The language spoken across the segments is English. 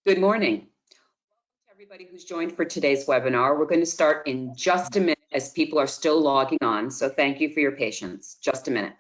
Good morning. Welcome to everybody who's joined for today's webinar. We're going to start in just a minute as people are still logging on, so thank you for your patience. Just a minute.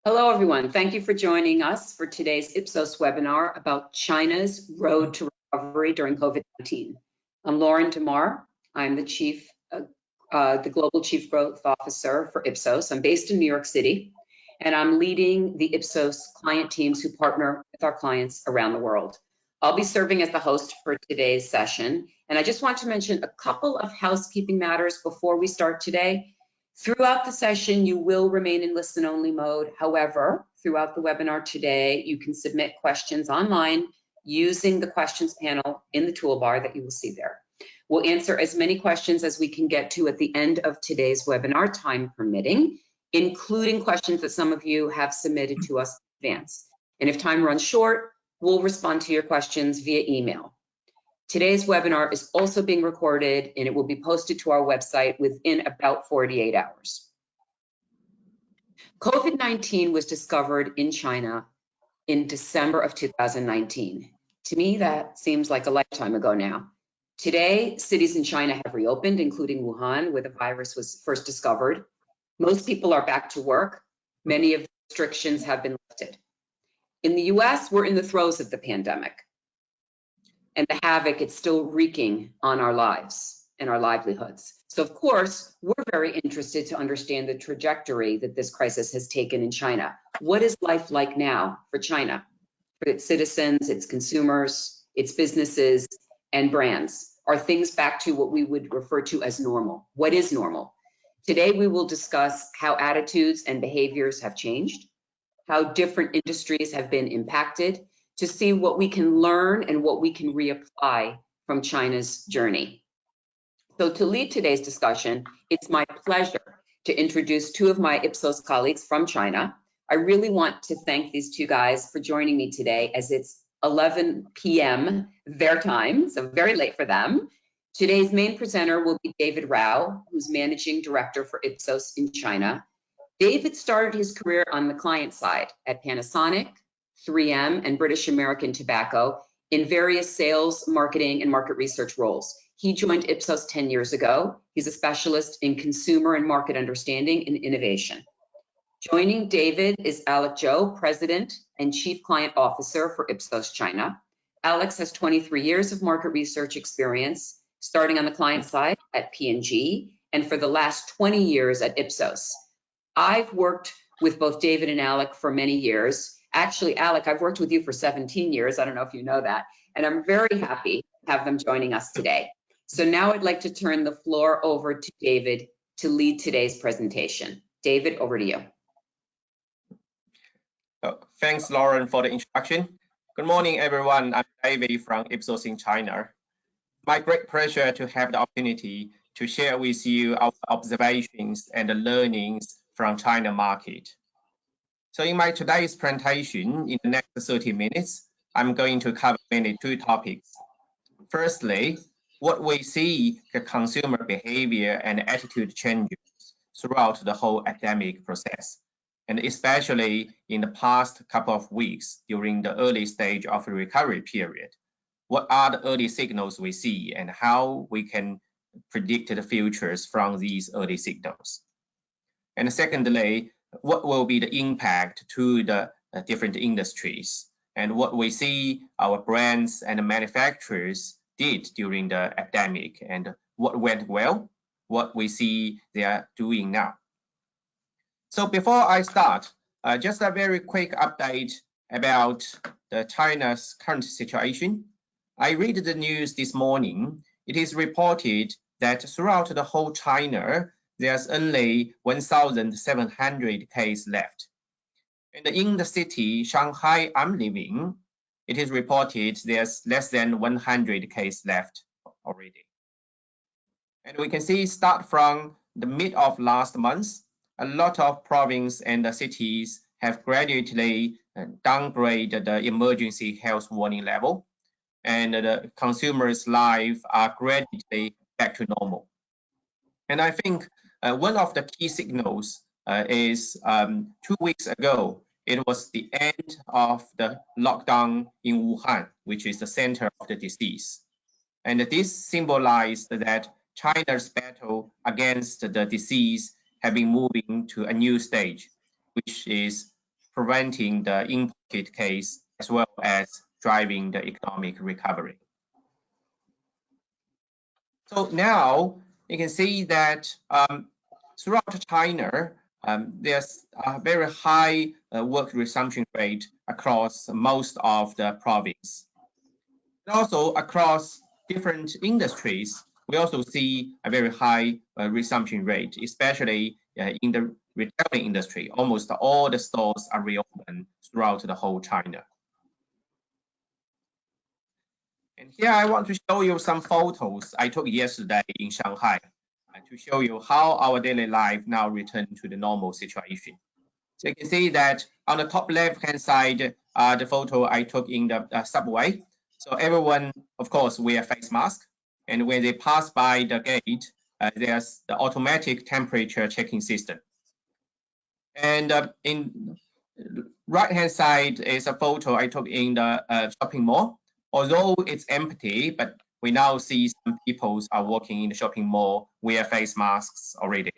Hello, everyone. Thank you for joining us for today's Ipsos webinar about China's road to recovery during COVID-19. I'm Lauren DeMar. I'm the Global Chief Growth Officer for Ipsos. I'm based in New York City, and I'm leading the Ipsos client teams who partner with our clients around the world. I'll be serving as the host for today's session, and I just want to mention a couple of housekeeping matters before we start today. Throughout the session, you will remain in listen-only mode. However, throughout the webinar today, you can submit questions online using the questions panel in the toolbar that you will see there. We'll answer as many questions as we can get to at the end of today's webinar, time permitting, including questions that some of you have submitted to us in advance. And if time runs short, we'll respond to your questions via email. Today's webinar is also being recorded and it will be posted to our website within about 48 hours. COVID-19 was discovered in China in December of 2019. To me, that seems like a lifetime ago now. Today, cities in China have reopened, including Wuhan, where the virus was first discovered. Most people are back to work. Many of the restrictions have been lifted. In the US, we're in the throes of the pandemic, and the havoc it's still wreaking on our lives and our livelihoods. So of course, we're very interested to understand the trajectory that this crisis has taken in China. What is life like now for China, for its citizens, its consumers, its businesses, and brands? Are things back to what we would refer to as normal? What is normal? Today, we will discuss how attitudes and behaviors have changed, how different industries have been impacted, to see what we can learn and what we can reapply from China's journey. So to lead today's discussion, it's my pleasure to introduce two of my Ipsos colleagues from China. I really want to thank these two guys for joining me today, as it's 11 p.m. their time, so very late for them. Today's main presenter will be David Rao, who's Managing Director for Ipsos in China. David started his career on the client side at Panasonic, 3M, and British American Tobacco in various sales, marketing, and market research roles. He joined Ipsos 10 years ago. He's a specialist in consumer and market understanding and innovation. Joining David is Alex Zhou, President and Chief Client Officer for Ipsos China. Alex has 23 years of market research experience, starting on the client side at P&G, and for the last 20 years at Ipsos. I've worked with both David and Alex for many years. Actually, Alex, I've worked with you for 17 years. I don't know if you know that. And I'm very happy to have them joining us today. So now I'd like to turn the floor over to David to lead today's presentation. David, over to you. Thanks, Lauren, for the introduction. Good morning, everyone. I'm David from Ipsos in China. My great pleasure to have the opportunity to share with you our observations and the learnings from China market. So in my today's presentation, in the next 30 minutes, I'm going to cover mainly two topics. Firstly, what we see the consumer behavior and attitude changes throughout the whole epidemic process, and especially in the past couple of weeks during the early stage of the recovery period. What are the early signals we see and how we can predict the futures from these early signals? And secondly, what will be the impact to the different industries and what we see our brands and manufacturers did during the epidemic and what went well, what we see they are doing now. So before I start, just a very quick update about China's current situation. I read the news this morning. It is reported that throughout the whole China, there's only 1,700 cases left. And in the city, Shanghai I'm living, it is reported there's less than 100 cases left already. And we can see start from the mid of last month, a lot of provinces and cities have gradually downgraded the emergency health warning level, and the consumers' lives are gradually back to normal. And I think one of the key signals is 2 weeks ago, it was the end of the lockdown in Wuhan, which is the center of the disease. And this symbolized that China's battle against the disease have been moving to a new stage, which is preventing the imported case as well as driving the economic recovery. So now you can see that throughout China, there's a very high work resumption rate across most of the province. And also across different industries, we also see a very high resumption rate, especially in the retailing industry. Almost all the stores are reopened throughout the whole China. And here I want to show you some photos I took yesterday in Shanghai to show you how our daily life now returned to the normal situation. So you can see that on the top left-hand side, the photo I took in the subway. So everyone, of course, wear face mask. And when they pass by the gate, there's the automatic temperature checking system. And in right-hand side is a photo I took in the shopping mall. Although it's empty, but we now see some people are working in the shopping mall wear face masks already.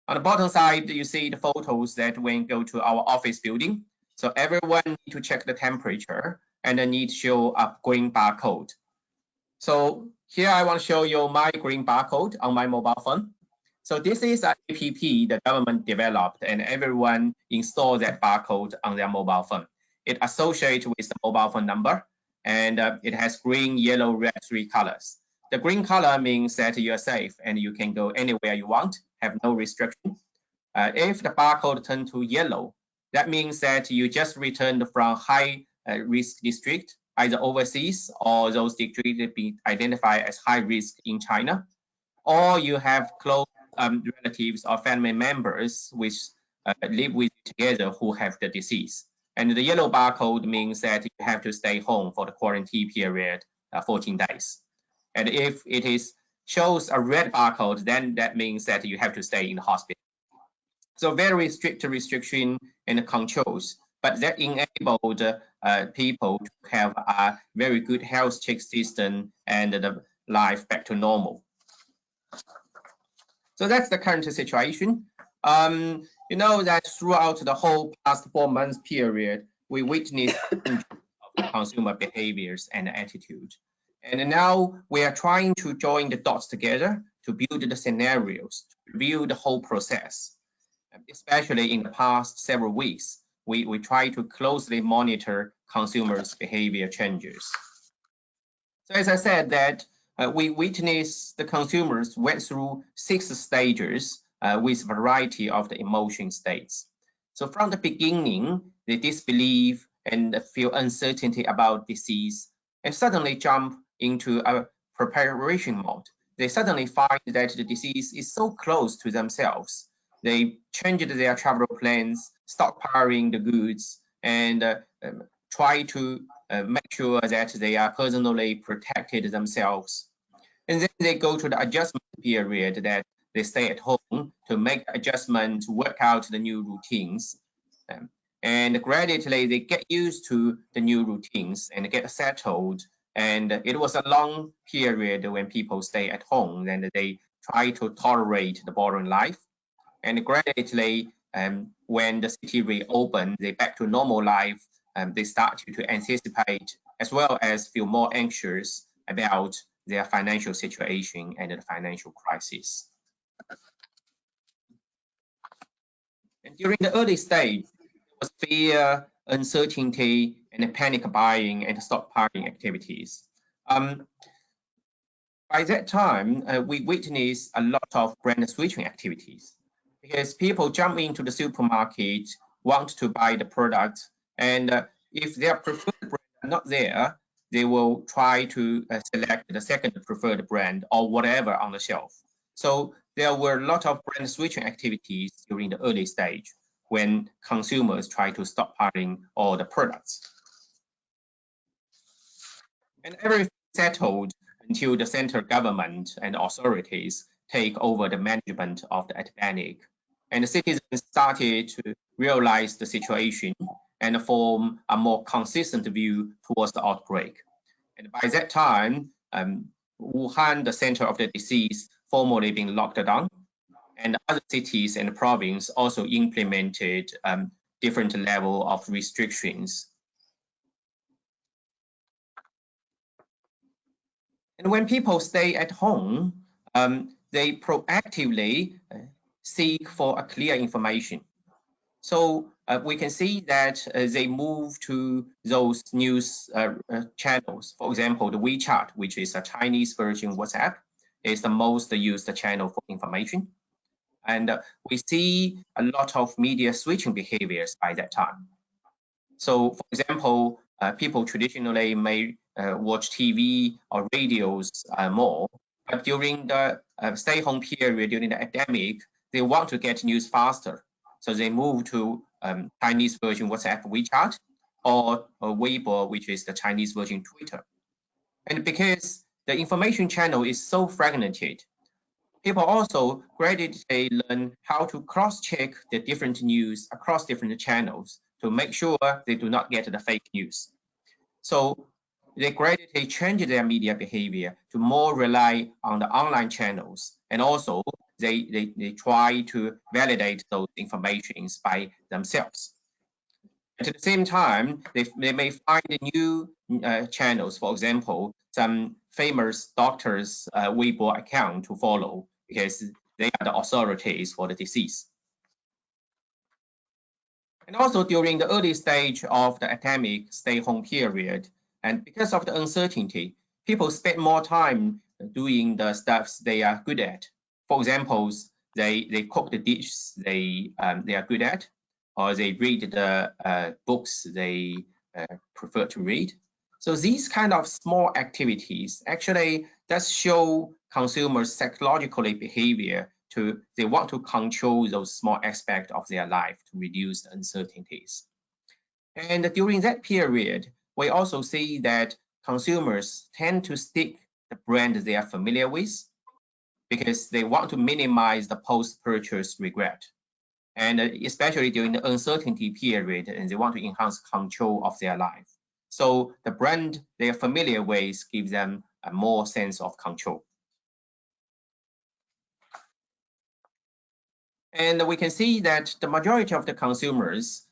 On the bottom side, you see the photos that when you go to our office building. So everyone need to check the temperature and then need to show a green barcode. So here I want to show you my green barcode on my mobile phone. So this is an app the government developed and everyone install that barcode on their mobile phone. It associates with the mobile phone number and it has green, yellow, red, 3 colors. The green color means that you're safe and you can go anywhere you want, have no restriction. If the barcode turns to yellow, that means that you just returned from high risk district, either overseas or those districts that be identified as high risk in China, or you have close relatives or family members which live with you together who have the disease. And the yellow barcode means that you have to stay home for the quarantine period, 14 days. And if it shows a red barcode, then that means that you have to stay in the hospital. So very strict restriction and controls, but that enabled people to have a very good health check system and the life back to normal. So that's the current situation. You know that throughout the whole past 4 months period, we witnessed consumer behaviors and attitude. And now we are trying to join the dots together to build the scenarios, to review the whole process. Especially in the past several weeks, we try to closely monitor consumers' behavior changes. So as I said that we witnessed the consumers went through 6 stages with a variety of the emotion states. So from the beginning, they disbelieve and feel uncertainty about disease and suddenly jump into a preparation mode. They suddenly find that the disease is so close to themselves. They changed their travel plans, stockpiling the goods, and try to make sure that they are personally protected themselves. And then they go to the adjustment period that they stay at home to make adjustments, work out the new routines. And gradually they get used to the new routines and get settled. And it was a long period when people stay at home and they try to tolerate the boring life. And gradually, when the city reopened, they back to normal life, they start to anticipate as well as feel more anxious about their financial situation and the financial crisis. And during the early stage, there was fear, uncertainty, and panic buying and stockpiling activities. By by that time, we witnessed a lot of brand switching activities because people jump into the supermarket, want to buy the product, and if their preferred brand are not there, they will try to select the second preferred brand or whatever on the shelf. So there were a lot of brand switching activities during the early stage when consumers try to stockpiling all the products. And everything settled until the central government and authorities take over the management of the epidemic. And the citizens started to realize the situation and form a more consistent view towards the outbreak. And by that time, Wuhan, the center of the disease, formally being locked down, and other cities and provinces also implemented different level of restrictions. And when people stay at home, they proactively seek for a clear information. So we can see that they move to those news channels. For example, the WeChat, which is a Chinese version WhatsApp, is the most used channel for information. And we see a lot of media switching behaviors by that time. So for example, people traditionally may watch TV or radios more, but during the stay-home period, during the epidemic, they want to get news faster. So they move to Chinese version WhatsApp, WeChat, or Weibo, which is the Chinese version Twitter. And because the information channel is so fragmented, people also gradually learn how to cross-check the different news across different channels to make sure they do not get the fake news. So they gradually change their media behavior to more rely on the online channels, and also they try to validate those informations by themselves. At the same time, they may find new channels, for example, some famous doctors' Weibo account to follow because they are the authorities for the disease. And also during the early stage of the epidemic stay-home period, and because of the uncertainty, people spend more time doing the stuffs they are good at. For example, they cook the dishes they are good at, or they read the books they prefer to read. So these kind of small activities actually does show consumers' psychologically behavior to they want to control those small aspects of their life to reduce the uncertainties. And during that period, we also see that consumers tend to stick the brand they are familiar with because they want to minimize the post-purchase regret. And especially during the uncertainty period, and they want to enhance control of their life. So the brand they are familiar with gives them a more sense of control. And we can see that the majority of the consumers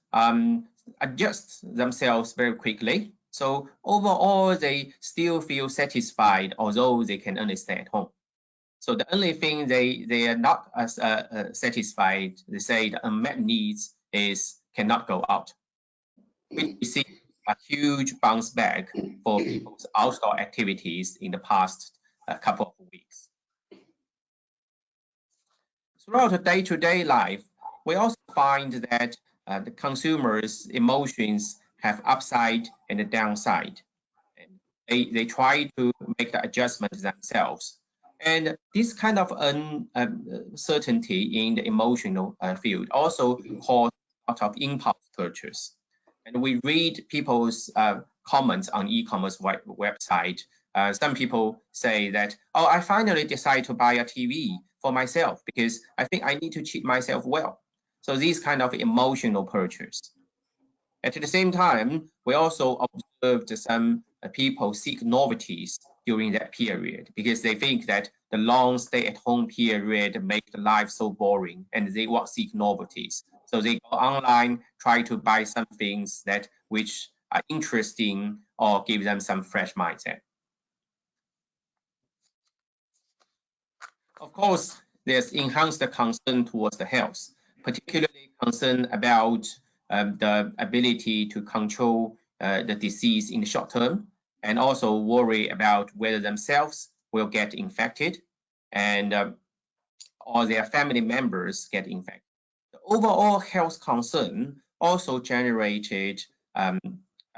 adjust themselves very quickly. So overall, they still feel satisfied, although they can only stay at home. So the only thing they are not as satisfied, they say the unmet needs is cannot go out. We see a huge bounce back for people's outdoor activities in the past couple of weeks. Throughout the day-to-day life, we also find that the consumers' emotions have upside and a downside. They try to make the adjustments themselves. And this kind of uncertainty in the emotional field also causes a lot of impulse purchase. And we read people's comments on e-commerce website. Some people say that, oh, I finally decided to buy a TV for myself because I think I need to treat myself well. So these kind of emotional purchase. At the same time, we also observed some people seek novelties during that period because they think that the long stay-at-home period makes the life so boring and they want to seek novelties. So they go online, try to buy some things that which are interesting or give them some fresh mindset. Of course, there's enhanced concern towards the health, particularly concern about the ability to control the disease in the short term, and also worry about whether themselves will get infected, and or their family members get infected. The overall health concern also generated a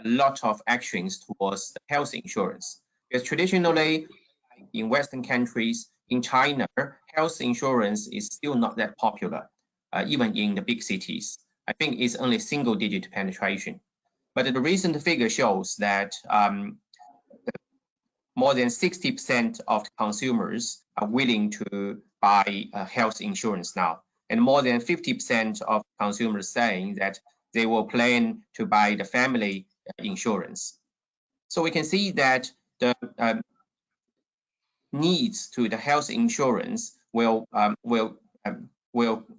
lot of actions towards the health insurance. Because traditionally, in Western countries, in China, health insurance is still not that popular, even in the big cities. I think it's only single-digit penetration. But the recent figure shows that more than 60% of the consumers are willing to buy health insurance now. And more than 50% of consumers saying that they will plan to buy the family insurance. So we can see that the needs to the health insurance will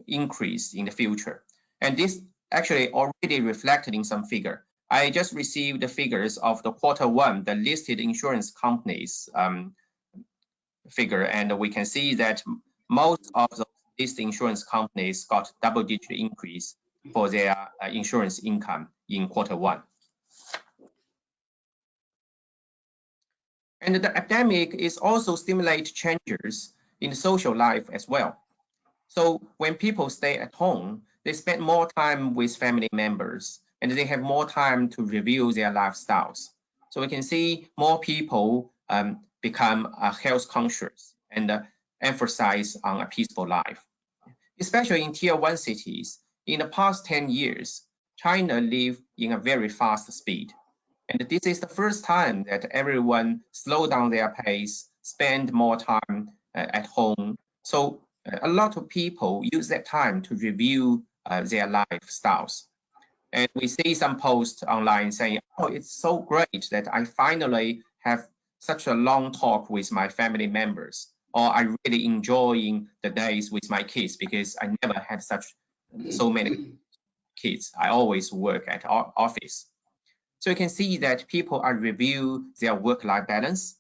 increase in the future. And this actually already reflected in some figure. I just received the figures of the Q1, the listed insurance companies figure, and we can see that most of the listed insurance companies got double-digit increase for their insurance income in Q1. And the epidemic is also stimulate changes in social life as well. So when people stay at home, they spend more time with family members, and they have more time to review their lifestyles. So we can see more people become health conscious and emphasize on a peaceful life. Especially in Tier 1 cities, in the past 10 years, China lived in a very fast speed. And this is the first time that everyone slowed down their pace, spend more time at home. So a lot of people use that time to review their lifestyles. And we see some posts online saying, oh, it's so great that I finally have such a long talk with my family members, or I really enjoying the days with my kids because I never had so many kids. I always work at office. So you can see that people are review their work-life balance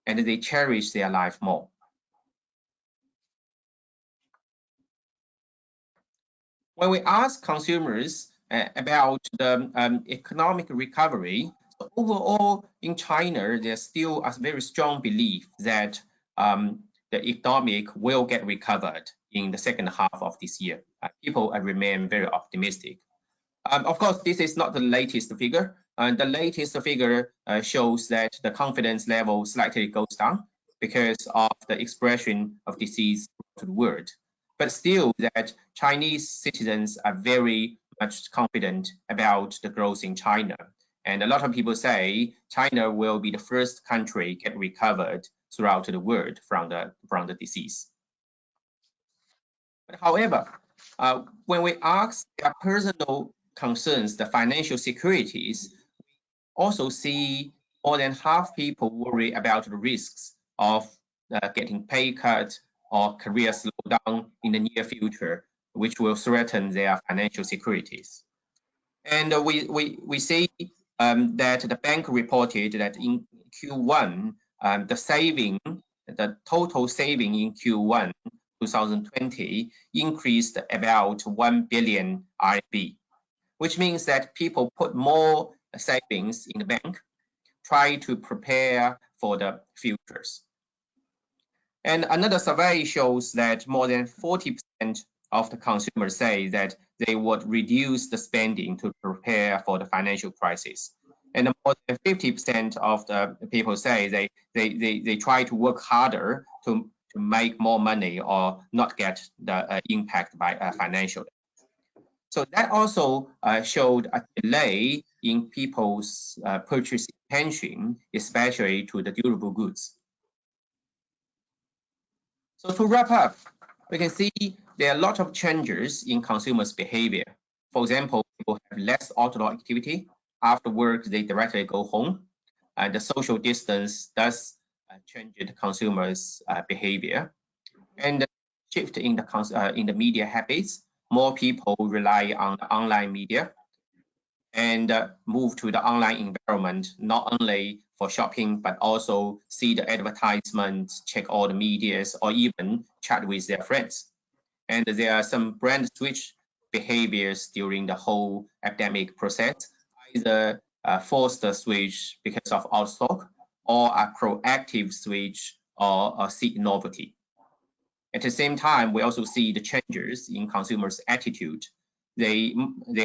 and they cherish their life more. When we ask consumers about the economic recovery, so overall in China, there's still a very strong belief that the economic will get recovered in the second half of this year. People remain very optimistic. Of course, this is not the latest figure. The latest figure shows that the confidence level slightly goes down because of the expression of disease to the world. But still that Chinese citizens are very much confident about the growth in China. And a lot of people say China will be the first country get recovered throughout the world from the disease. But however, when we ask their personal concerns, the financial securities, we also see more than half people worry about the risks of getting pay cut or career slowdown in the near future, which will threaten their financial securities. And we see that the bank reported that in Q1, the total saving in Q1 2020 increased about 1 billion RMB, which means that people put more savings in the bank, try to prepare for the futures. And another survey shows that more than 40% of the consumers say that they would reduce the spending to prepare for the financial crisis. And more than 50% of the people say they try to work harder to make more money or not get the impact by financial. So that also showed a delay in people's purchase intention, especially to the durable goods. So to wrap up, we can see there are a lot of changes in consumers' behavior. For example, people have less outdoor activity. After work, they directly go home. And the social distance does change the consumers' behavior. And the shift in the media habits, more people rely on the online media and move to the online environment, not only for shopping, but also see the advertisements, check all the medias, or even chat with their friends. And there are some brand switch behaviors during the whole epidemic process, either forced switch because of out stock or a proactive switch or seek novelty. At the same time, we also see the changes in consumers' attitude. There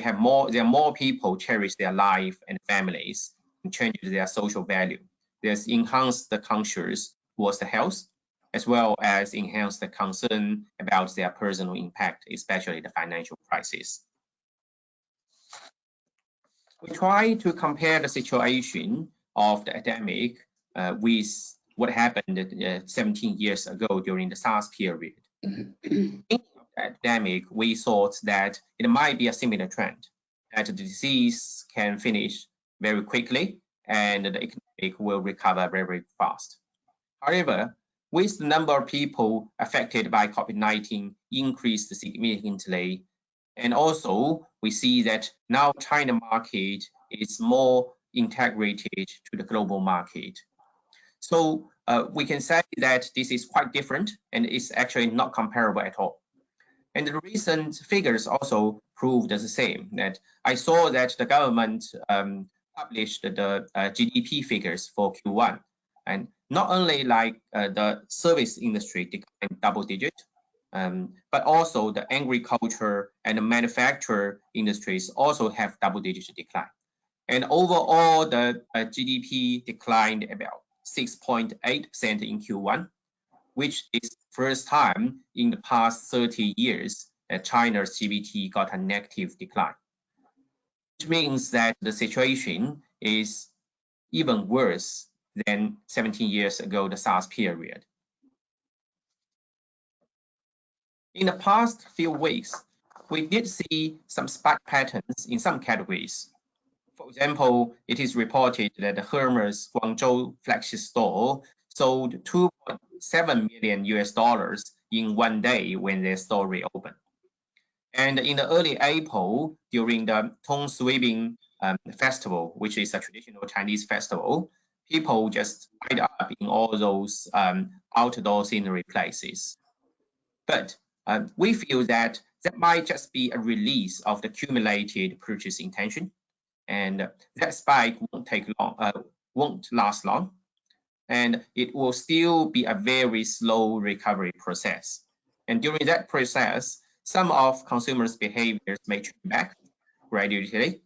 are more people cherish their life and families and changes their social value. There's enhanced the conscious towards the health, as well as enhanced the concern about their personal impact, especially the financial crisis. We try to compare the situation of the epidemic with what happened 17 years ago during the SARS period. In the epidemic, we thought that it might be a similar trend, that the disease can finish very quickly and the economic will recover very, very fast. However, with the number of people affected by COVID-19 increased significantly, and also we see that now China market is more integrated to the global market. So we can say that this is quite different and it's actually not comparable at all. And the recent figures also proved the same, that I saw that the government published the GDP figures for Q1. And not only like the service industry declined double digit, but also the agriculture and the manufacturer industries also have double digit decline. And overall, the GDP declined about 6.8% in Q1, which is the first time in the past 30 years that China's GDP got a negative decline, which means that the situation is even worse than 17 years ago, the SARS period. In the past few weeks, we did see some spike patterns in some categories. For example, it is reported that the Hermes Guangzhou flagship store sold $2.7 million in one day when their store reopened. And in the early April, during the Tong Sweeping festival, which is a traditional Chinese festival, people just lined up in all those outdoor scenery places. But we feel that that might just be a release of the accumulated purchase intention, and that spike won't last long, and it will still be a very slow recovery process. And during that process, some of consumers' behaviors may change back gradually,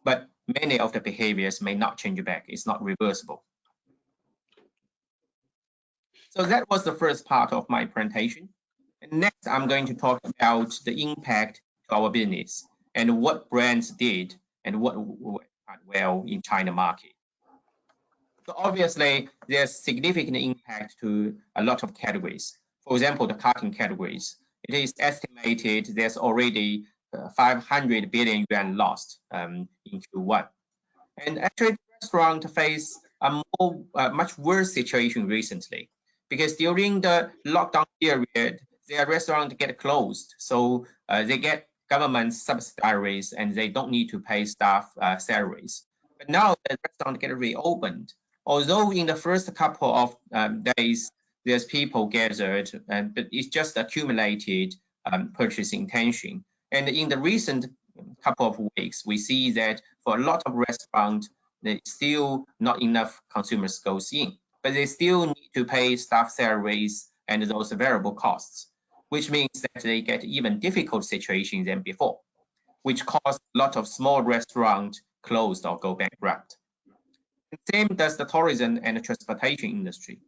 but many of the behaviors may not change back. It's not reversible. So that was the first part of my presentation. And next, I'm going to talk about the impact to our business and what brands did and what went well in China market. So obviously, there's significant impact to a lot of categories. For example, the carton categories. It is estimated there's already 500 billion yuan lost in Q1. And actually, the restaurant face a much worse situation recently, because during the lockdown period, their restaurants get closed. So they get government subsidies and they don't need to pay staff salaries. But now the restaurant get reopened. Although in the first couple of days, there's people gathered, but it's just accumulated purchasing intention. And in the recent couple of weeks, we see that for a lot of restaurants, there's still not enough consumers goes in, but they still need to pay staff salaries and those variable costs, which means that they get even difficult situation than before, which caused a lot of small restaurants closed or go bankrupt. The same does the tourism and the transportation industry.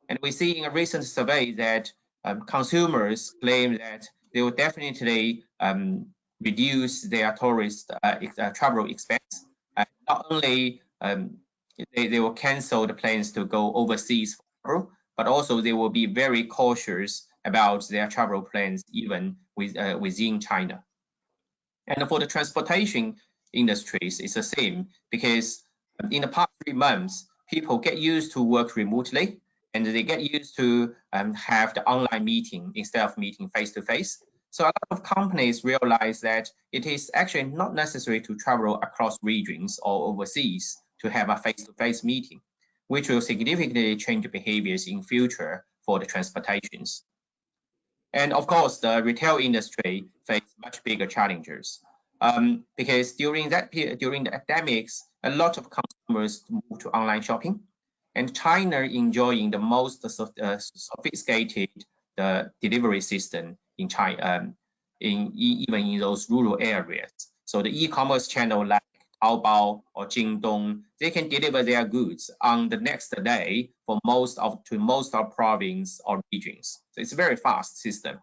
And we see in a recent survey that consumers claim that they will definitely reduce their tourist travel expense. Not only they will cancel the plans to go overseas for travel, but also they will be very cautious about their travel plans even within China. And for the transportation industries, it's the same, because in the past 3 months, people get used to work remotely, and they get used to have the online meeting instead of meeting face-to-face. So a lot of companies realize that it is actually not necessary to travel across regions or overseas to have a face-to-face meeting, which will significantly change behaviors in future for the transportations. And of course, the retail industry faced much bigger challenges because during the epidemics, a lot of consumers moved to online shopping. and China enjoying the most sophisticated delivery system in China, even in those rural areas. So the e-commerce channel like Taobao or Jingdong, they can deliver their goods on the next day for most of province or regions. So it's a very fast system.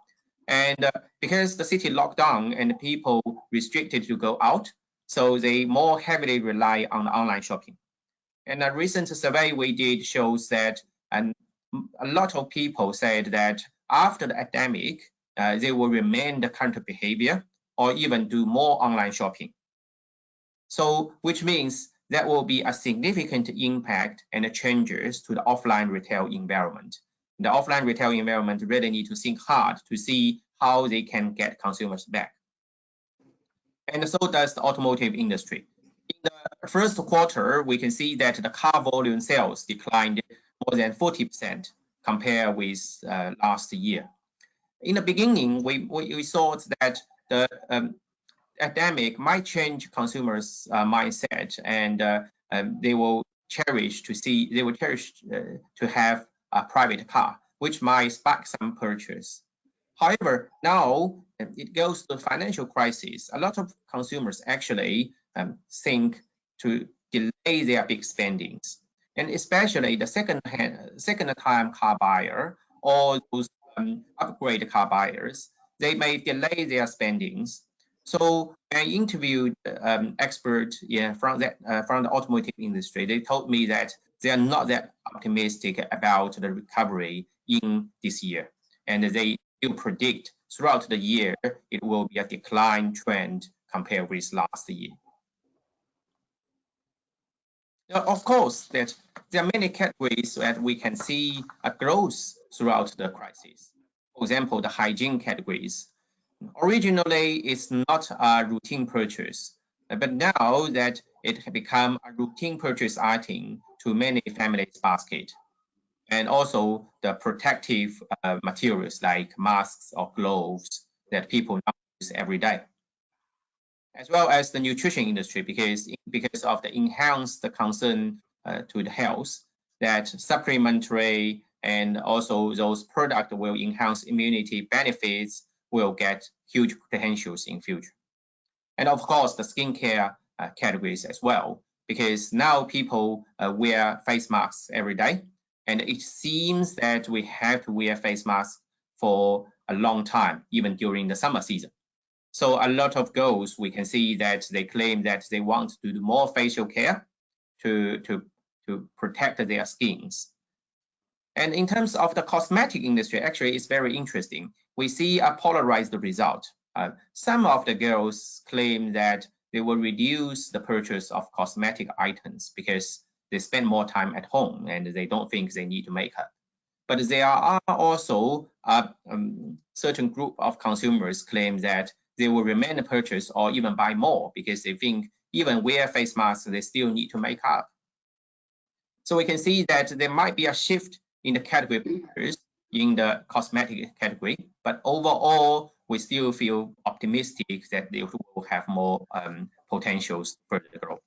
And because the city locked down and people restricted to go out, so they more heavily rely on online shopping. And a recent survey we did shows that a lot of people said that after the pandemic, they will remain the current behavior or even do more online shopping. So, which means there will be a significant impact and changes to the offline retail environment. The offline retail environment really need to think hard to see how they can get consumers back. And so does the automotive industry. In the first quarter, we can see that the car volume sales declined more than 40% compared with last year. In the beginning, we thought that the pandemic might change consumers' mindset, and they will cherish to have a private car, which might spark some purchase. However, now it goes to financial crisis. A lot of consumers actually think to delay their big spendings, and especially the second-time car buyer or those upgrade car buyers, they may delay their spendings. So I interviewed experts from the automotive industry. They told me that they are not that optimistic about the recovery in this year, and they still predict throughout the year it will be a decline trend compared with last year. Now, of course, that there are many categories that we can see a growth throughout the crisis. For example, the hygiene categories. Originally, it's not a routine purchase, but now that it has become a routine purchase item to many families' basket. And also the protective materials like masks or gloves that people now use every day. As well as the nutrition industry, because of the enhanced concern to the health, that supplementary and also those products will enhance immunity benefits will get huge potentials in future. And of course, the skincare categories as well, because now people wear face masks every day. And it seems that we have to wear face masks for a long time, even during the summer season. So a lot of girls, we can see that they claim that they want to do more facial care to protect their skins. And in terms of the cosmetic industry, actually, it's very interesting. We see a polarized result. Some of the girls claim that they will reduce the purchase of cosmetic items because they spend more time at home and they don't think they need makeup. But there are also a certain group of consumers claim that they will remain to purchase or even buy more because they think even wear face masks, they still need to make up. So we can see that there might be a shift in the category in the cosmetic category, but overall, we still feel optimistic that they will have more potentials for the growth.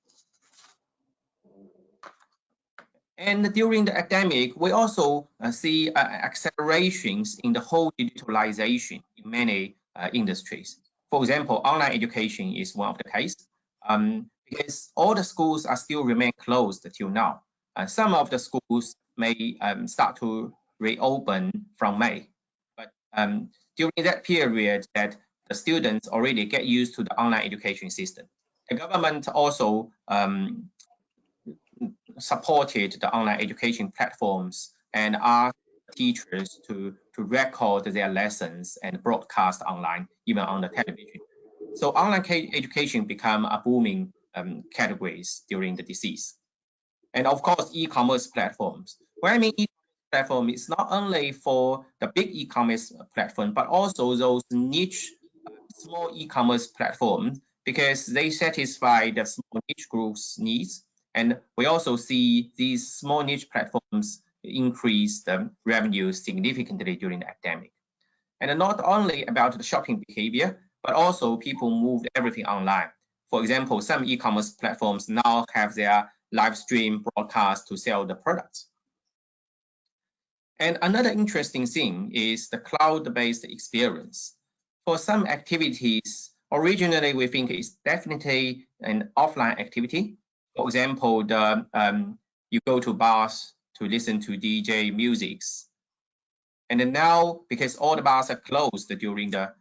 And during the pandemic, we also see accelerations in the whole digitalization in many industries. For example, online education is one of the cases because all the schools are still remain closed till now. Some of the schools may start to reopen from May, but during that period that the students already get used to the online education system. The government also supported the online education platforms and asked teachers to record their lessons and broadcast online, even on the television. So online education become a booming categories during the disease. And of course, e-commerce platforms. When I mean e-commerce platform, it's not only for the big e-commerce platform, but also those niche small e-commerce platforms, because they satisfy the small niche groups' needs. And we also see these small niche platforms increase the revenue significantly during the pandemic. And not only about the shopping behavior, but also people moved everything online. For example, some e-commerce platforms now have their live stream broadcast to sell the products. And another interesting thing is the cloud-based experience. For some activities, originally we think it's definitely an offline activity. For example, you go to bars to listen to DJ musics. And then now, because all the bars are closed during the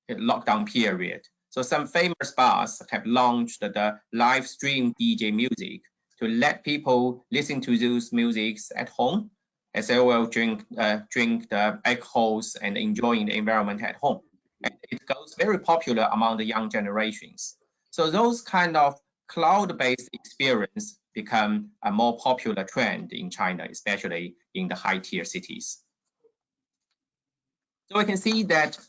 lockdown period, so some famous bars have launched the live stream DJ music to let people listen to those musics at home, as they will drink the alcohols and enjoying the environment at home. And it goes very popular among the young generations. So those kind of cloud-based experience become a more popular trend in China, especially in the high-tier cities. So we can see that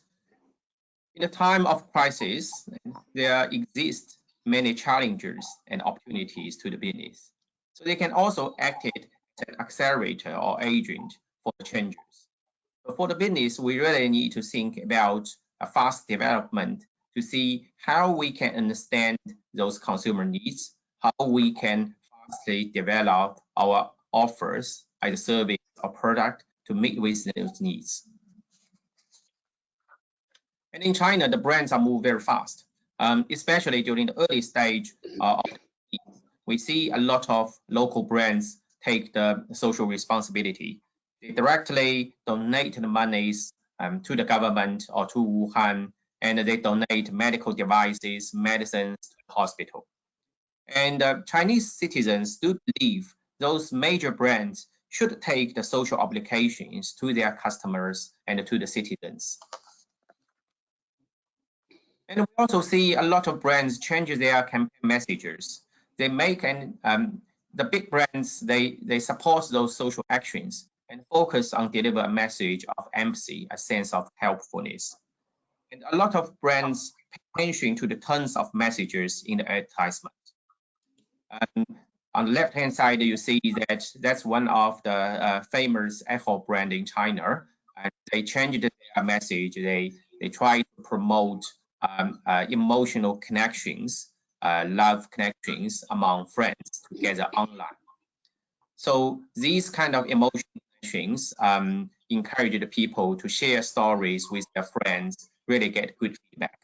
in a time of crisis, there exist many challenges and opportunities to the business. So they can also act as an accelerator or agent for the changes. So for the business, we really need to think about a fast development to see how we can understand those consumer needs, how we can fastly develop our offers, either service or product, to meet with those needs. And in China, the brands are moving very fast, especially during the early stage of the we see a lot of local brands take the social responsibility. They directly donate the monies to the government or to Wuhan, and they donate medical devices, medicines to the hospital. And Chinese citizens do believe those major brands should take the social obligations to their customers and to the citizens. And we also see a lot of brands change their campaign messages. They make the big brands, they support those social actions and focus on deliver a message of empathy, a sense of helpfulness. And a lot of brands pay attention to the tons of messages in the advertisement. On the left-hand side, you see that that's one of the famous alcohol brand in China. And they changed their message. They try to promote emotional connections, love connections among friends together online. So these kind of emotional connections encourage the people to share stories with their friends, really get good feedback.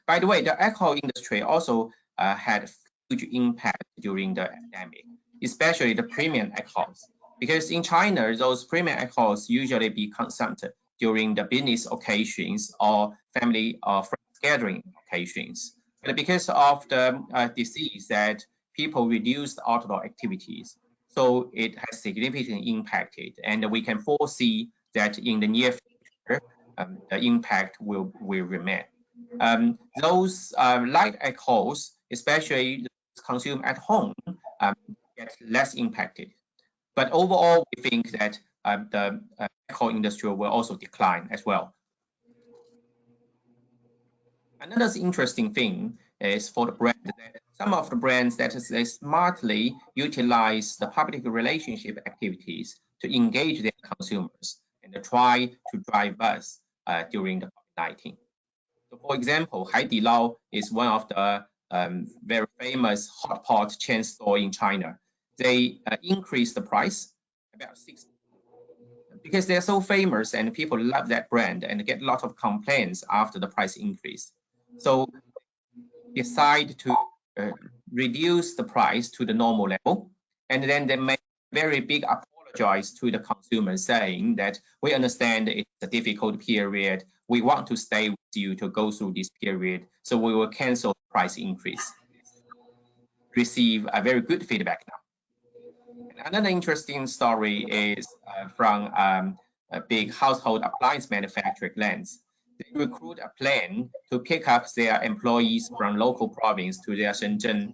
By the way, the alcohol industry also had huge impact during the pandemic, especially the premium alcohols. Because in China, those premium alcohols usually be consumed during the business occasions or family or friends gathering occasions. But because of the disease that people reduced outdoor activities, so it has significantly impacted, and we can foresee that in the near future, the impact will remain. Those light alcohols, especially consumed at home, get less impacted. But overall, we think that the alcohol industry will also decline as well. Another interesting thing is for the brand that some of the brands that they smartly utilize the public relationship activities to engage their consumers and try to drive buzz during the COVID-19. So for example, Haidilao is one of the very famous hot pot chain store in China. They increased the price about 6 because they're so famous and people love that brand and get a lot of complaints after the price increase. So decide to reduce the price to the normal level, and then they make very big apologize to the consumer, saying that we understand it's a difficult period. We want to stay with you to go through this period, so we will cancel the price increase. Receive a very good feedback now. And another interesting story is from a big household appliance manufacturer, Lens. They recruit a plan to pick up their employees from local province to their Shenzhen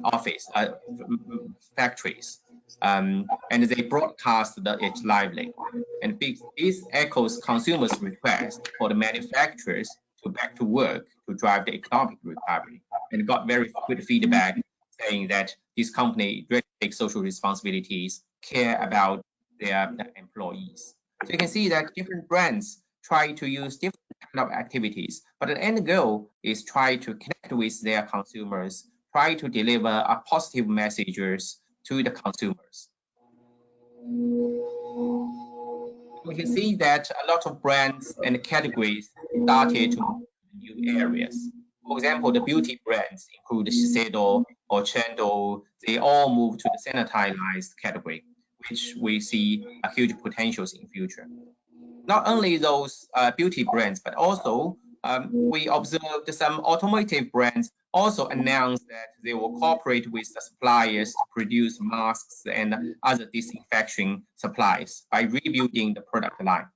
office factories, and they broadcast it lively. And this echoes consumers' request for the manufacturers to back to work to drive the economic recovery, and got very good feedback saying that this company really takes social responsibilities, care about their employees. So you can see that different brands try to use different kind of activities, but the end goal is try to connect with their consumers, try to deliver a positive messages to the consumers. We can see that a lot of brands and categories started to move to new areas. For example, the beauty brands include Shiseido or Chendo. They all move to the sanitized category, which we see huge potentials in future. Not only those beauty brands, but also we observed some automotive brands also announced that they will cooperate with the suppliers to produce masks and other disinfection supplies by rebuilding the product line.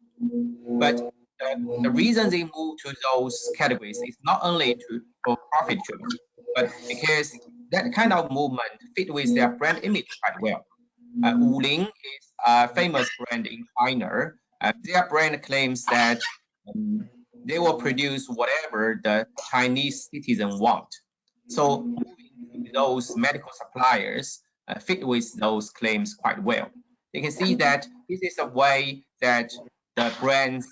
But the reason they move to those categories is not only for profit driven, but because that kind of movement fit with their brand image quite well. Wuling is a famous brand in China. Their brand claims that they will produce whatever the Chinese citizen want. So moving to those medical suppliers fit with those claims quite well. You can see that this is a way that the brands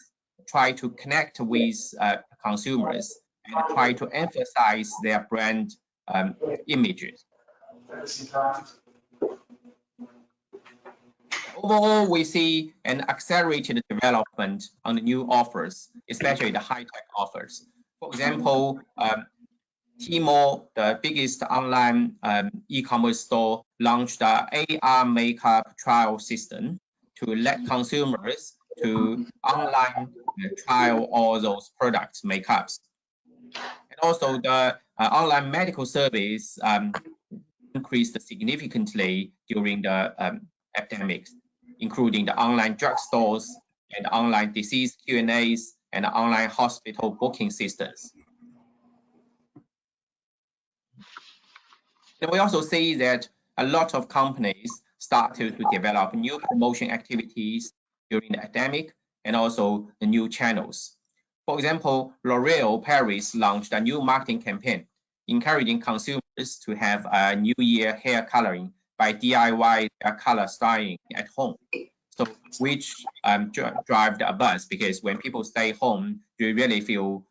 try to connect with consumers and try to emphasize their brand images. Overall, we see an accelerated development on the new offers, especially the high-tech offers. For example, Tmall, the biggest online e-commerce store, launched the AR makeup trial system to let consumers to online trial all those products, makeups. And also the online medical service increased significantly during the epidemic, including the online drugstores and online disease Q&As and online hospital booking systems. And we also see that a lot of companies started to develop new promotion activities during the epidemic and also the new channels. For example, L'Oreal Paris launched a new marketing campaign encouraging consumers to have a New Year hair coloring by DIY their color styling at home. So which drive a buzz, because when people stay home, they really feel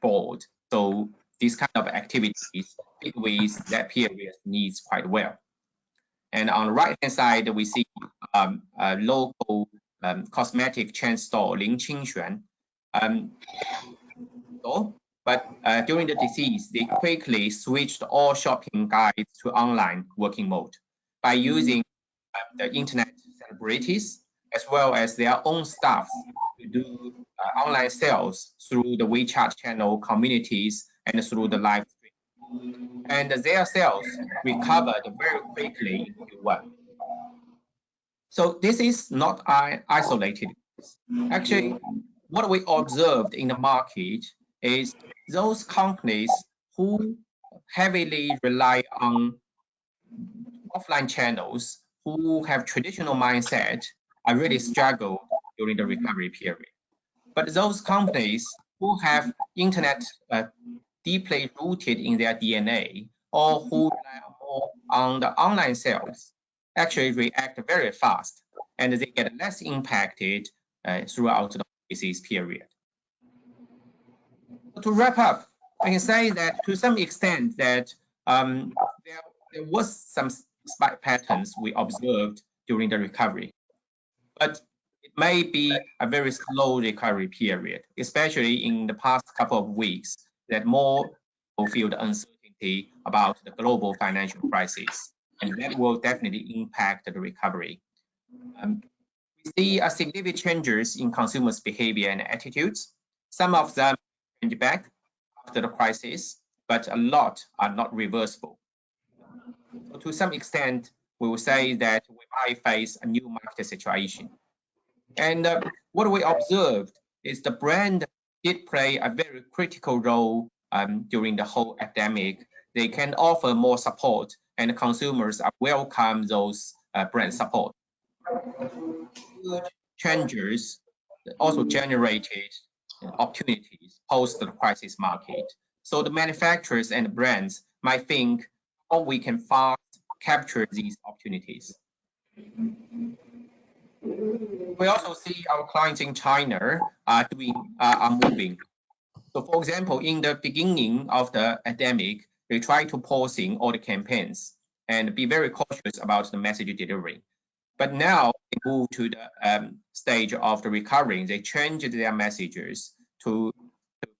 bored. So these kind of activities fit with that period needs quite well. And on the right-hand side, we see a local cosmetic chain store, Ling Qingxuan. But during the disease, they quickly switched all shopping guides to online working mode by using the internet celebrities as well as their own staff to do online sales through the WeChat channel communities and through the live stream. And their sales recovered very quickly in Q1. So this is not isolated. Actually, what we observed in the market is those companies who heavily rely on offline channels, who have traditional mindset, are really struggled during the recovery period. But those companies who have internet deeply rooted in their DNA, or who rely more on the online sales, actually react very fast, and they get less impacted throughout the disease period. To wrap up, I can say that to some extent that there was some spike patterns we observed during the recovery, but it may be a very slow recovery period, especially in the past couple of weeks, that more people feel the uncertainty about the global financial crisis, and that will definitely impact the recovery. We see a significant changes in consumers' behavior and attitudes. Some of them change back after the crisis, but a lot are not reversible. So to some extent, we will say that we might face a new market situation. And what we observed is the brand did play a very critical role during the whole epidemic. They can offer more support, and consumers are welcome those brand support. Changes also generated opportunities post the crisis market. So the manufacturers and the brands might think how we can fast capture these opportunities. We also see our clients in China are moving. So for example, in the beginning of the epidemic, they try to pausing all the campaigns and be very cautious about the message delivery. But now they move to the stage of the recovering, they change their messages to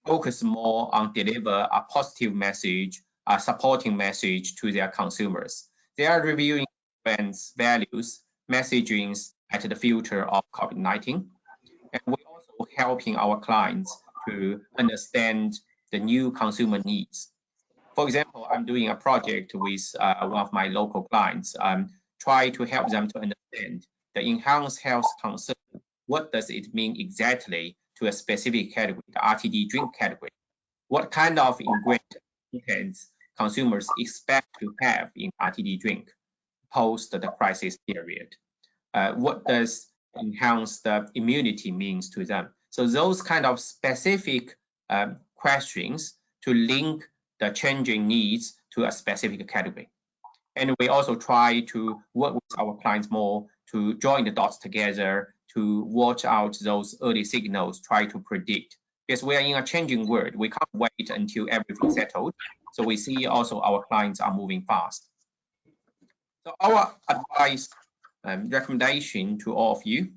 focus more on deliver a positive message, a supporting message to their consumers. They are reviewing brands' values, messaging at the future of COVID-19. And we're also helping our clients to understand the new consumer needs. For example, I'm doing a project with one of my local clients, try to help them to understand the enhanced health concern. What does it mean exactly to a specific category, the RTD drink category? What kind of ingredients consumers expect to have in RTD drink post the crisis period? What does enhance the immunity means to them? So those kind of specific questions to link the changing needs to a specific category. And we also try to work with our clients more to join the dots together, to watch out those early signals, try to predict. Because we are in a changing world, we can't wait until everything settled. So we see also our clients are moving fast. So our advice recommendation to all of you,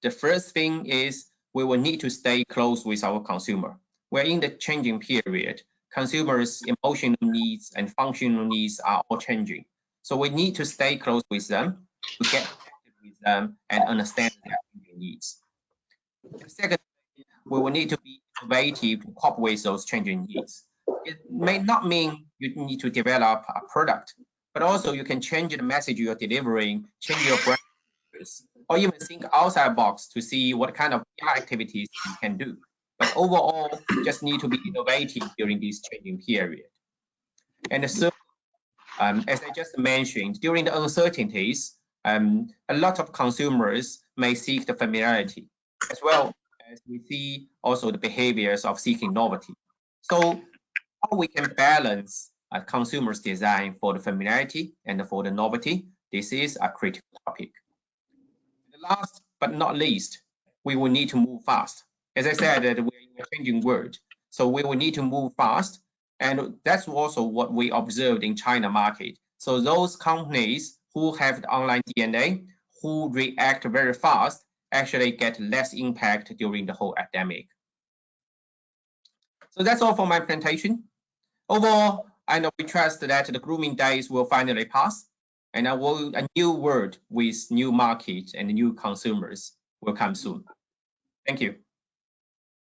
the first thing is we will need to stay close with our consumer. We're in the changing period. Consumers' emotional needs and functional needs are all changing. So we need to stay close with them, to get connected with them and understand their needs. Second, we will need to be innovative to cope with those changing needs. It may not mean you need to develop a product, but also you can change the message you're delivering, change your brand, or even think outside the box to see what kind of activities you can do. But overall, just need to be innovative during this changing period. And so, as I just mentioned, during the uncertainties, a lot of consumers may seek the familiarity, as well as we see also the behaviors of seeking novelty. So how we can balance a consumer's design for the familiarity and for the novelty, this is a critical topic. Last but not least, we will need to move fast. As I said, that we're in a changing world, so we will need to move fast, and that's also what we observed in China market. So those companies who have the online DNA, who react very fast, actually get less impact during the whole epidemic. So that's all for my presentation. Overall, I know we trust that the grooming days will finally pass, and a new world with new markets and new consumers will come soon. Thank you.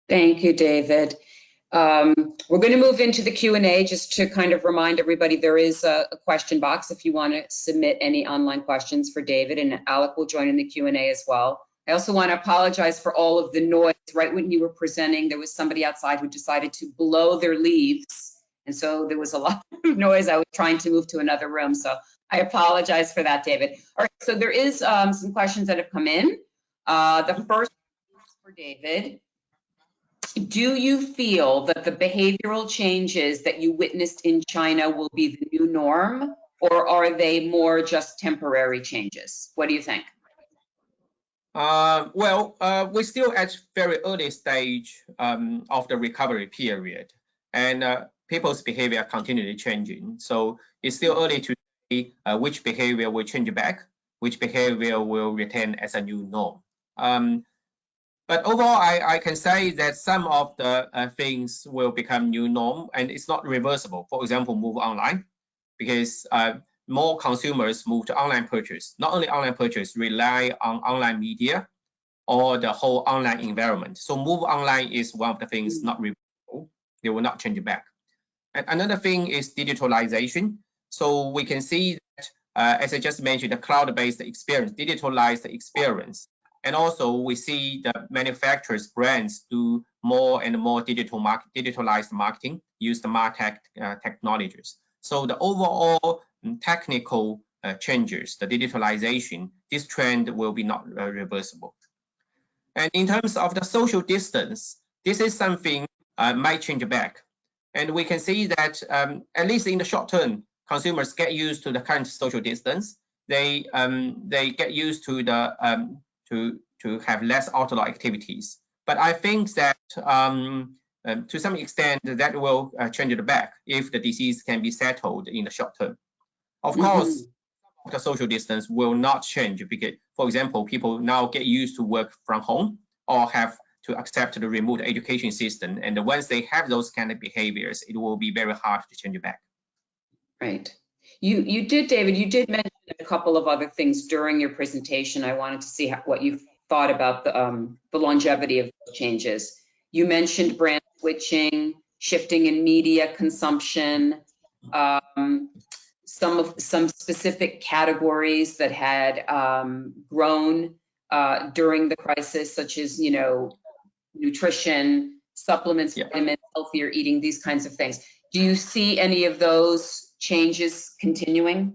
Thank you, David. We're going to move into the Q&A. Just to kind of remind everybody, there is a question box if you want to submit any online questions for David, and Alec will join in the Q&A as well. I also want to apologize for all of the noise. Right when you were presenting, there was somebody outside who decided to blow their leaves, and so there was a lot of noise. I was trying to move to another room, so I apologize for that, David. All right, so there is some questions that have come in. The first is for David. Do you feel that the behavioral changes that you witnessed in China will be the new norm, or are they more just temporary changes? What do you think? We're still at very early stage of the recovery period, and people's behavior continually changing. So it's still early to say which behavior will change back, which behavior will return as a new norm. But overall, I can say that some of the things will become new norm, and it's not reversible. For example, move online, because more consumers move to online purchase. Not only online purchase, rely on online media or the whole online environment. So move online is one of the things not reversible. They will not change it back. And another thing is digitalization. So we can see that, as I just mentioned, the cloud-based experience, digitalized experience. And also we see the manufacturers, brands do more and more digitalized marketing, use the MarTech technologies. So the overall technical changes, the digitalization, this trend will be not reversible. And in terms of the social distance, this is something might change back. And we can see that at least in the short term, consumers get used to the current social distance. They get used to the to have less outdoor activities. But I think that to some extent that will change it back if the disease can be settled in the short term. Of course, the social distance will not change For example, people now get used to work from home or have to accept the remote education system. And once they have those kind of behaviors, it will be very hard to change it back. Right. You did, David, you did mention a couple of other things during your presentation. I wanted to see what you thought about the longevity of those changes. You mentioned brand switching, shifting in media consumption, some specific categories that had grown during the crisis, such as, you know, nutrition, supplements, vitamins, healthier eating, these kinds of things. Do you see any of those changes continuing?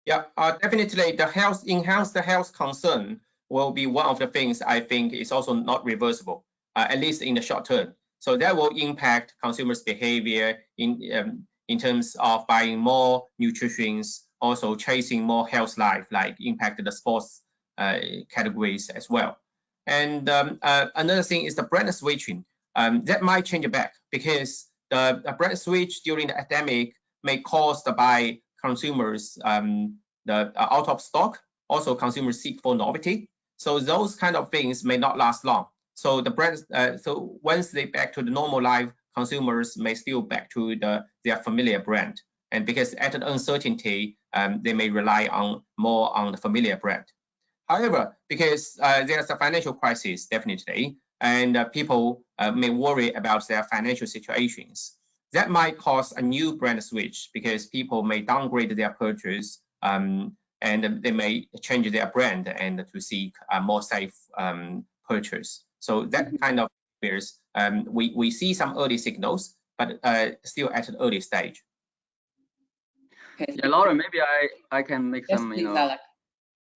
Yeah, definitely the enhanced health concern will be one of the things I think is also not reversible, at least in the short term. So that will impact consumers' behavior in terms of buying more nutrition, also chasing more health life, like impact the sports categories as well. And another thing is the brand switching. That might change it back because the brand switch during the epidemic may cause by consumers the out of stock. Also, consumers seek for novelty. So those kind of things may not last long. So the brands, so once they back to the normal life, consumers may still back to their familiar brand. And because at the uncertainty, they may rely more on the familiar brand. However, because there's a financial crisis, definitely, and people may worry about their financial situations, that might cause a new brand switch because people may downgrade their purchase and they may change their brand and to seek a more safe purchase. So that kind of behaviors, we see some early signals, but still at an early stage. Okay. Yeah, Lauren, maybe I can make some, you know, Alec.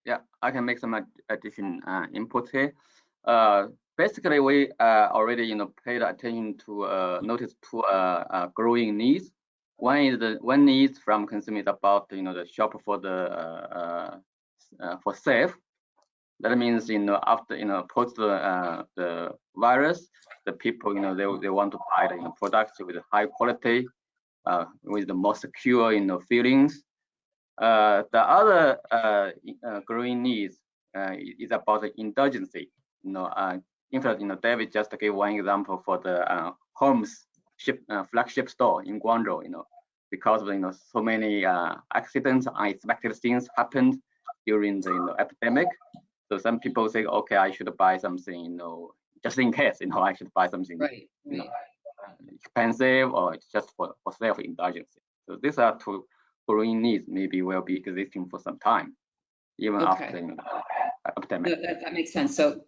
Yeah, I can make some addition input here. Basically, we already, you know, paid attention to notice two growing needs. One need from consumers about, you know, the shop for the for safe. That means, you know, after, you know, post the virus, the people, you know, they want to buy the, you know, products with high quality, with the more secure, you know, feelings. The other growing needs is about the indulgence. You know, in fact, you know, David just gave one example for the Holmes flagship store in Guangzhou. You know, because of, you know, so many accidents, unexpected things happened during the, you know, epidemic. So some people say, okay, I should buy something, you know, just in case, you know, I should buy something, you know, expensive or just for self-indulgence. So these are two growing needs, maybe will be existing for some time, even after the epidemic. That makes sense. So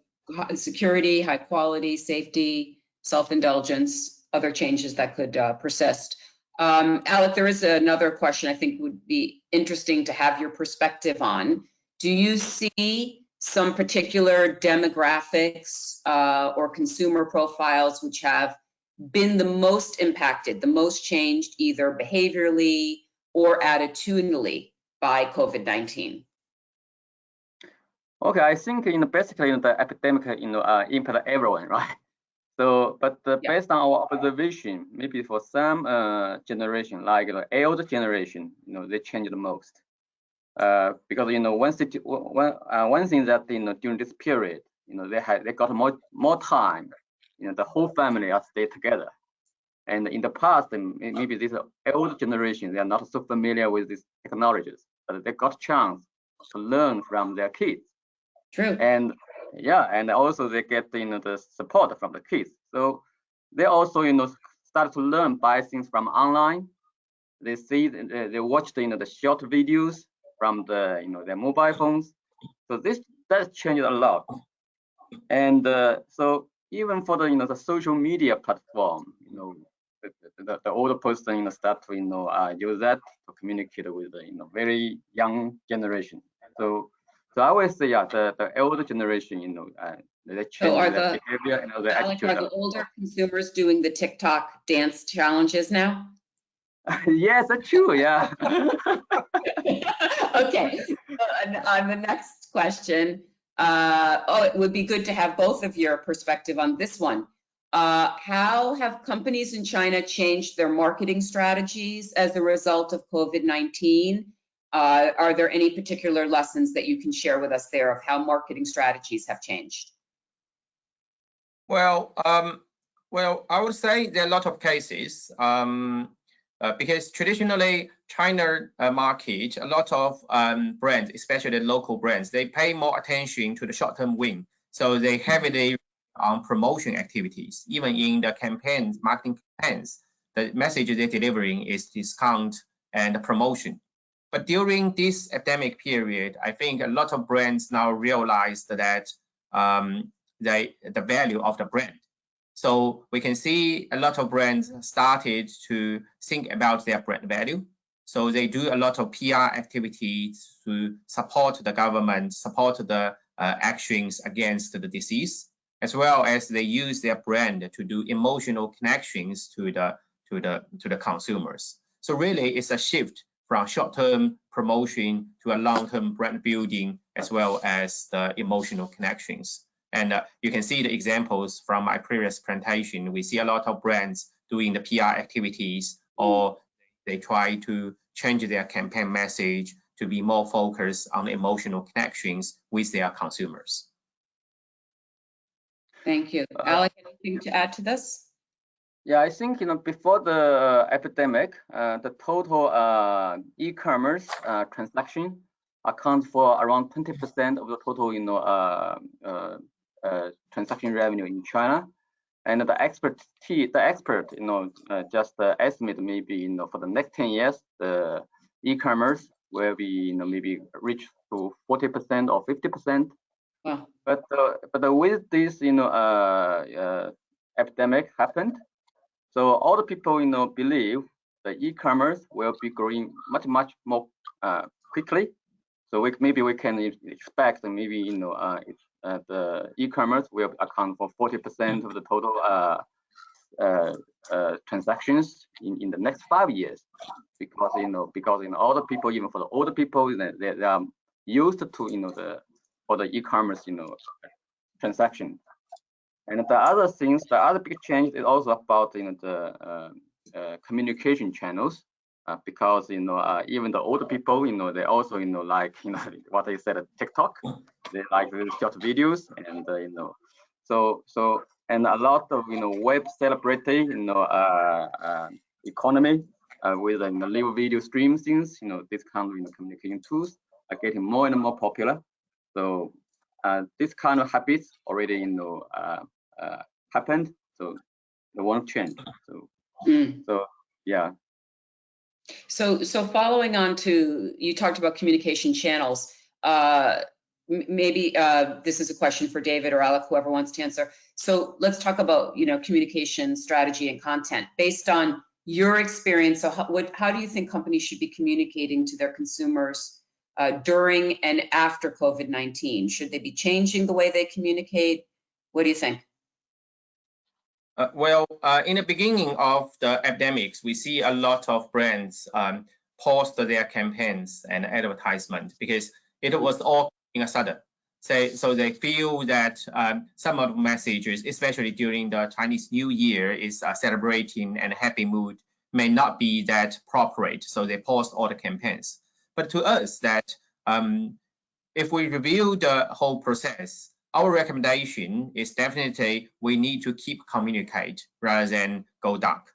security, high quality, safety, self-indulgence, other changes that could persist. Alec, there is another question I think would be interesting to have your perspective on. Do you see some particular demographics or consumer profiles which have been the most impacted, the most changed, either behaviorally or attitudinally by COVID-19? Okay, I think, you know, basically, you know, the epidemic, you know, impact everyone, right? So, but based on our observation, maybe for some generation, like the elder generation, you know, they change the most. Because, you know, one thing that, you know, during this period, you know, they got more time, you know, the whole family are stay together. And in the past, maybe this older generation, they are not so familiar with these technologies, but they got a chance to learn from their kids. True. And yeah, and also they get, you know, the support from the kids. So they also, you know, start to learn, buy things from online. They see, they watch the, you know, the short videos from the, you know, their mobile phones. So this does change a lot. And so even for the, you know, the social media platform, you know, the older person, you know, start to, you know, use that to communicate with the, you know, very young generation. So I always say, yeah, the older generation, you know, they change their behavior and their attitude. Are the older consumers doing the TikTok dance challenges now? Yes, that's true. Yeah. Okay. On the next question, it would be good to have both of your perspective on this one. How have companies in China changed their marketing strategies as a result of COVID-19? Are there any particular lessons that you can share with us there of how marketing strategies have changed? Well, I would say there are a lot of cases because traditionally China market, a lot of brands, especially local brands, they pay more attention to the short-term win. So they heavily on promotion activities, even in the campaigns, marketing campaigns, the message they're delivering is discount and promotion. But during this epidemic period, I think a lot of brands now realized that the value of the brand. So we can see a lot of brands started to think about their brand value. So they do a lot of PR activities to support the government, support the actions against the disease, as well as they use their brand to do emotional connections to the consumers. So really, it's a shift from short-term promotion to a long-term brand building, as well as the emotional connections. And you can see the examples from my previous presentation. We see a lot of brands doing the PR activities, or they try to change their campaign message to be more focused on emotional connections with their consumers. Thank you. Alec, anything to add to this? Yeah, I think before the epidemic, the total e-commerce transaction accounts for around 20% of the total transaction revenue in China, and the expert just estimate maybe for the next 10 years the e-commerce will be maybe reach to 40% or 50%. Wow. But with this epidemic happened, so all the people believe the e-commerce will be growing much more quickly. So maybe we can expect maybe the e-commerce will account for 40% of the total transactions in the next 5 years, because all the people, even for the older people, they are used to for the e-commerce transaction. And the other big change is also about the communication channels. Because even the older people, they also like what I said, TikTok. They like really short videos, and so and a lot of web celebrity economy with live video stream things. This kind of communication tools are getting more and more popular. So this kind of habits already happened. So they won't change. So so yeah. So following on to, you talked about communication channels. Maybe this is a question for David or Alec, whoever wants to answer. So let's talk about communication strategy and content based on your experience. So how do you think companies should be communicating to their consumers during and after COVID-19? Should they be changing the way they communicate? What do you think? In the beginning of the epidemics, we see a lot of brands pause their campaigns and advertisement because it was all in a sudden. So they feel that some of the messages, especially during the Chinese New Year, is celebrating and happy mood, may not be that appropriate. So they paused all the campaigns. But to us, that if we review the whole process, our recommendation is definitely we need to keep communicate rather than go dark.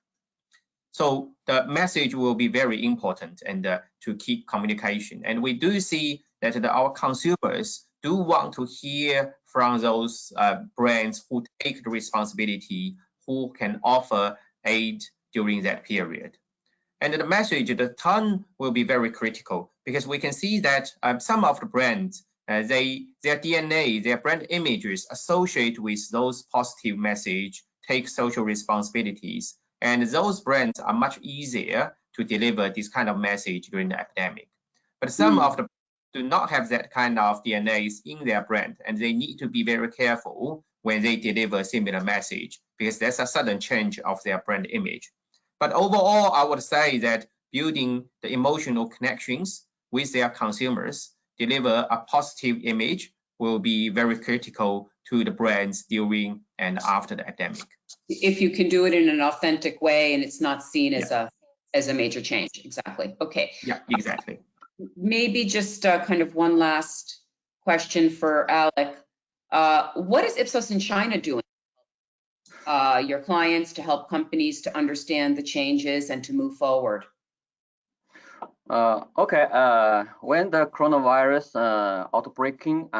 So the message will be very important, and to keep communication. And we do see that our consumers do want to hear from those brands who take the responsibility, who can offer aid during that period. And the message, the tone will be very critical, because we can see that some of the brands, their DNA, their brand images associate with those positive message, take social responsibilities, and those brands are much easier to deliver this kind of message during the epidemic. But some of the do not have that kind of DNAs in their brand, and they need to be very careful when they deliver similar message, because there's a sudden change of their brand image. But overall, I would say that building the emotional connections with their consumers, deliver a positive image, will be very critical to the brands during and after the epidemic. If you can do it in an authentic way and it's not seen as a major change. Exactly. Okay. Yeah, exactly. maybe just kind of one last question for Alec. What is Ipsos in China doing? Your clients to help companies to understand the changes and to move forward? Okay. When the coronavirus outbreaking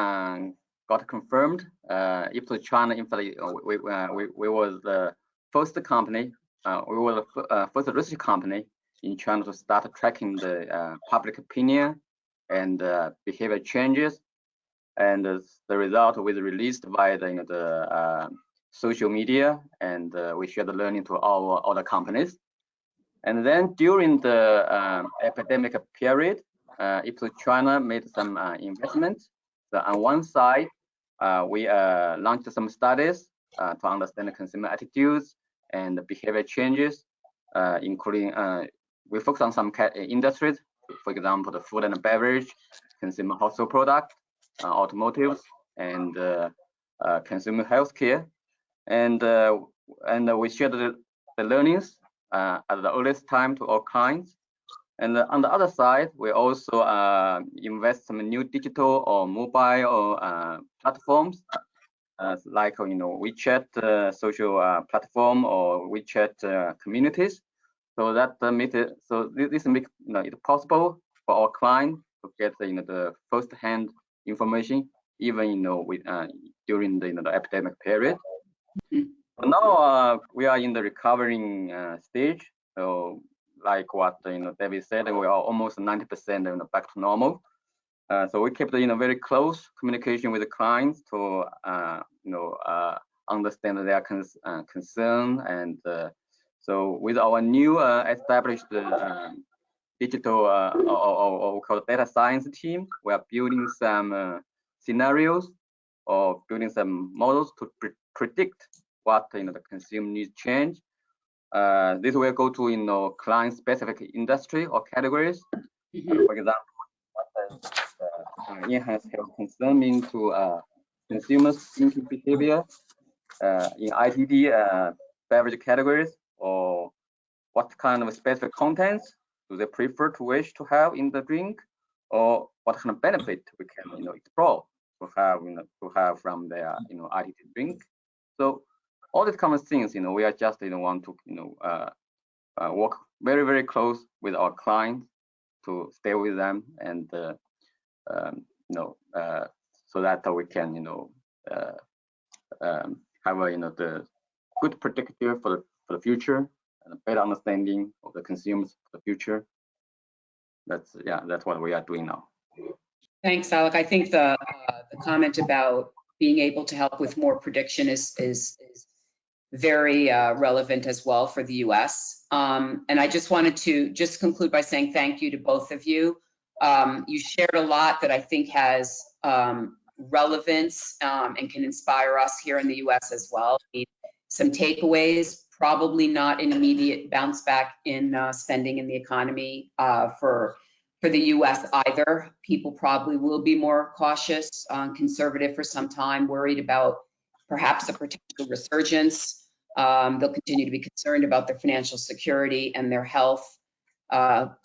got confirmed, Ipsos China, in fact, we was the first company. We were the first research company in China to start tracking the public opinion and behavior changes, and the result was released by the social media, and we shared the learning to our other companies. And then during the epidemic period, Ipsos China made some investments. So on one side, we launched some studies to understand the consumer attitudes and behavior changes, including we focus on some industries, for example, the food and beverage, consumer household product, automotives, and consumer healthcare. And we shared the learnings at the earliest time to our clients. And on the other side, we also invest some new digital or mobile platforms, like WeChat social platform or WeChat communities. So that this makes it possible for our client to get the first-hand information, even during the epidemic period. Now we are in the recovering stage. So like what David said, we are almost 90% back to normal. So we kept very close communication with the clients to understand their concern, and so with our new established digital or we call data science team, we are building some scenarios or building some models to predict what the consumer needs change. This will go to client specific industry or categories. For example, what does enhanced health concern mean to consumers' drinking behavior in ITD beverage categories, or what kind of specific contents do they prefer to wish to have in the drink, or what kind of benefit we can explore to have from their ITD drink. So all these kind of things, we are just want to work very, very close with our clients to stay with them, and so that we can have the good predictor for the future and a better understanding of the consumers for the future. That's what we are doing now. Thanks, Alec. I think the comment about being able to help with more prediction is very relevant as well for the US. And I just wanted to conclude by saying thank you to both of you. You shared a lot that I think has relevance and can inspire us here in the US as well. Some takeaways, probably not an immediate bounce back in spending in the economy for the US either. People probably will be more cautious, conservative for some time, worried about perhaps a potential resurgence. They'll continue to be concerned about their financial security and their health.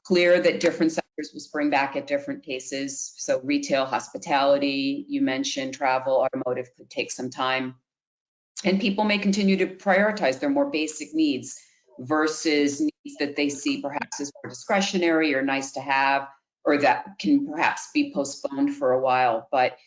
Clear that different sectors will spring back at different paces. So retail, hospitality, you mentioned travel, automotive could take some time. And people may continue to prioritize their more basic needs versus needs that they see perhaps as more discretionary or nice to have, or that can perhaps be postponed for a while. But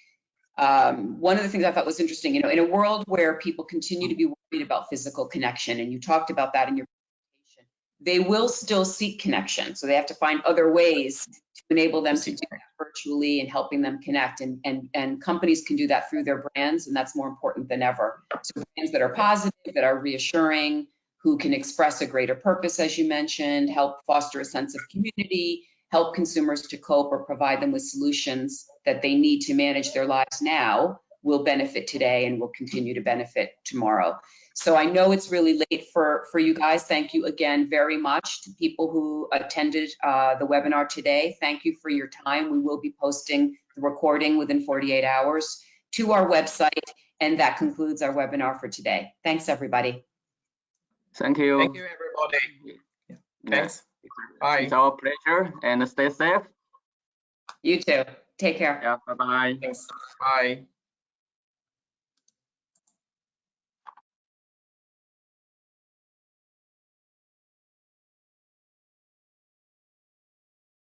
one of the things I thought was interesting, in a world where people continue to be worried about physical connection, and you talked about that in your presentation, they will still seek connection. So they have to find other ways to enable them to do that virtually and helping them connect. And companies can do that through their brands, and that's more important than ever. So brands that are positive, that are reassuring, who can express a greater purpose, as you mentioned, help foster a sense of community, help consumers to cope or provide them with solutions that they need to manage their lives now, will benefit today and will continue to benefit tomorrow. So I know it's really late for you guys. Thank you again very much to people who attended the webinar today. Thank you for your time. We will be posting the recording within 48 hours to our website. And that concludes our webinar for today. Thanks, everybody. Thank you. Thank you, everybody. Thanks. Bye. It's our pleasure, and stay safe. You too. Take care. Yeah, bye bye. Thanks. Bye.